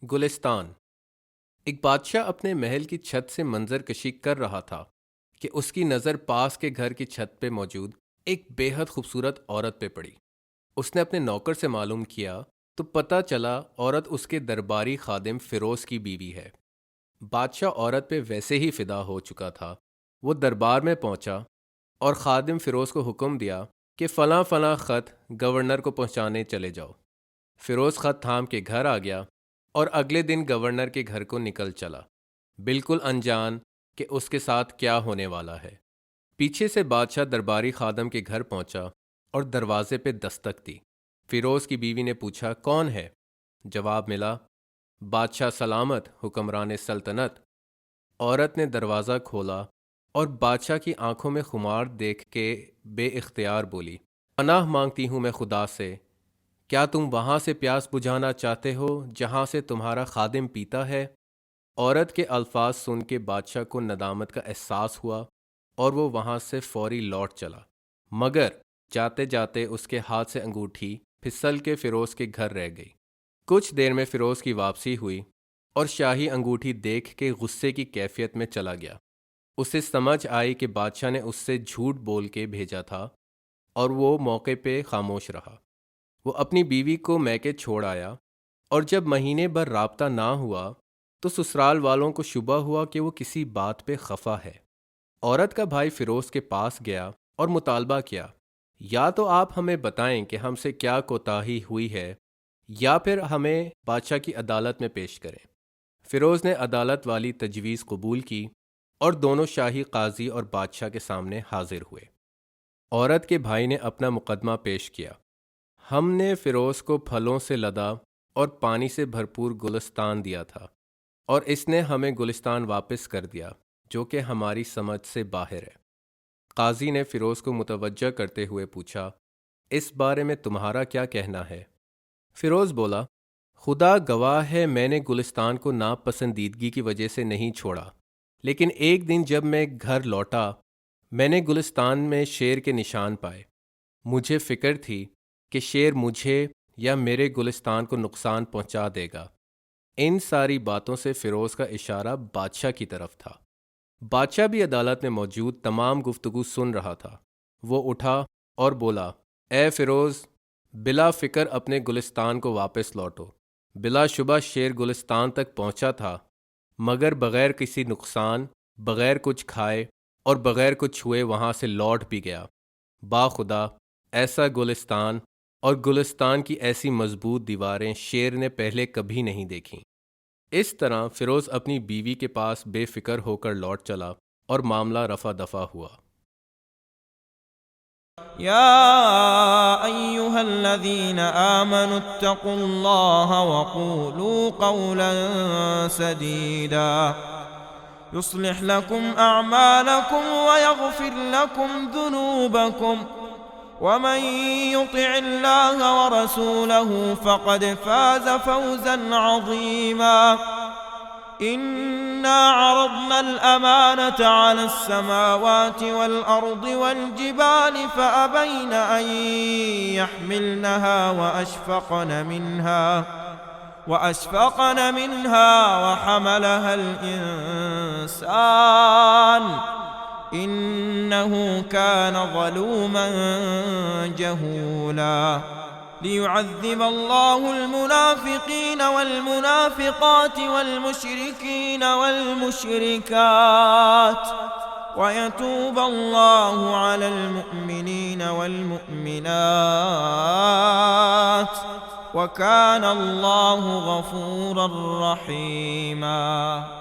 گلستان۔ ایک بادشاہ اپنے محل کی چھت سے منظر کشی کر رہا تھا کہ اس کی نظر پاس کے گھر کی چھت پہ موجود ایک بے حد خوبصورت عورت پہ پڑی۔ اس نے اپنے نوکر سے معلوم کیا تو پتہ چلا عورت اس کے درباری خادم فیروز کی بیوی ہے۔ بادشاہ عورت پہ ویسے ہی فدا ہو چکا تھا۔ وہ دربار میں پہنچا اور خادم فیروز کو حکم دیا کہ فلاں فلاں خط گورنر کو پہنچانے چلے جاؤ۔ فیروز خط تھام کے گھر آ گیا اور اگلے دن گورنر کے گھر کو نکل چلا، بالکل انجان کہ اس کے ساتھ کیا ہونے والا ہے۔ پیچھے سے بادشاہ درباری خادم کے گھر پہنچا اور دروازے پہ دستک دی۔ فیروز کی بیوی نے پوچھا کون ہے؟ جواب ملا بادشاہ سلامت حکمران سلطنت۔ عورت نے دروازہ کھولا اور بادشاہ کی آنکھوں میں خمار دیکھ کے بے اختیار بولی پناہ مانگتی ہوں میں خدا سے، کیا تم وہاں سے پیاس بجھانا چاہتے ہو جہاں سے تمہارا خادم پیتا ہے؟ عورت کے الفاظ سن کے بادشاہ کو ندامت کا احساس ہوا اور وہ وہاں سے فوری لوٹ چلا، مگر جاتے جاتے اس کے ہاتھ سے انگوٹھی پھسل کے فیروز کے گھر رہ گئی۔ کچھ دیر میں فیروز کی واپسی ہوئی اور شاہی انگوٹھی دیکھ کے غصے کی کیفیت میں چلا گیا۔ اسے سمجھ آئی کہ بادشاہ نے اس سے جھوٹ بول کے بھیجا تھا اور وہ موقع پہ خاموش رہا۔ وہ اپنی بیوی کو میکے چھوڑ آیا اور جب مہینے بھر رابطہ نہ ہوا تو سسرال والوں کو شبہ ہوا کہ وہ کسی بات پہ خفا ہے۔ عورت کا بھائی فیروز کے پاس گیا اور مطالبہ کیا یا تو آپ ہمیں بتائیں کہ ہم سے کیا کوتاہی ہوئی ہے یا پھر ہمیں بادشاہ کی عدالت میں پیش کریں۔ فیروز نے عدالت والی تجویز قبول کی اور دونوں شاہی قاضی اور بادشاہ کے سامنے حاضر ہوئے۔ عورت کے بھائی نے اپنا مقدمہ پیش کیا۔ ہم نے فیروز کو پھلوں سے لدا اور پانی سے بھرپور گلستان دیا تھا اور اس نے ہمیں گلستان واپس کر دیا جو کہ ہماری سمجھ سے باہر ہے۔ قاضی نے فیروز کو متوجہ کرتے ہوئے پوچھا اس بارے میں تمہارا کیا کہنا ہے؟ فیروز بولا خدا گواہ ہے میں نے گلستان کو ناپسندیدگی کی وجہ سے نہیں چھوڑا، لیکن ایک دن جب میں گھر لوٹا میں نے گلستان میں شیر کے نشان پائے۔ مجھے فکر تھی کہ شیر مجھے یا میرے گلستان کو نقصان پہنچا دے گا۔ ان ساری باتوں سے فیروز کا اشارہ بادشاہ کی طرف تھا۔ بادشاہ بھی عدالت میں موجود تمام گفتگو سن رہا تھا۔ وہ اٹھا اور بولا اے فیروز، بلا فکر اپنے گلستان کو واپس لوٹو۔ بلا شبہ شیر گلستان تک پہنچا تھا مگر بغیر کسی نقصان، بغیر کچھ کھائے اور بغیر کچھ چھوئے وہاں سے لوٹ بھی گیا۔ باخدا ایسا گلستان اور گلستان کی ایسی مضبوط دیواریں شیر نے پہلے کبھی نہیں دیکھیں۔ اس طرح فیروز اپنی بیوی کے پاس بے فکر ہو کر لوٹ چلا اور معاملہ رفع دفع ہوا۔ يا أيها الذين آمنوا اتقوا الله وقولوا قولا سديدا يصلح لكم أعمالكم ويغفر لكم ذنوبكم ومن يطع الله ورسوله فقد فاز فوزا عظيما إنا عرضنا الأمانة على السماوات والأرض والجبال فأبين أن يحملنها وأشفقن منها وحملها الإنسان إنه كان ظلوما جهولا ليعذب الله المنافقين والمنافقات والمشركين والمشركات ويتوب الله على المؤمنين والمؤمنات وكان الله غفورا رحيما۔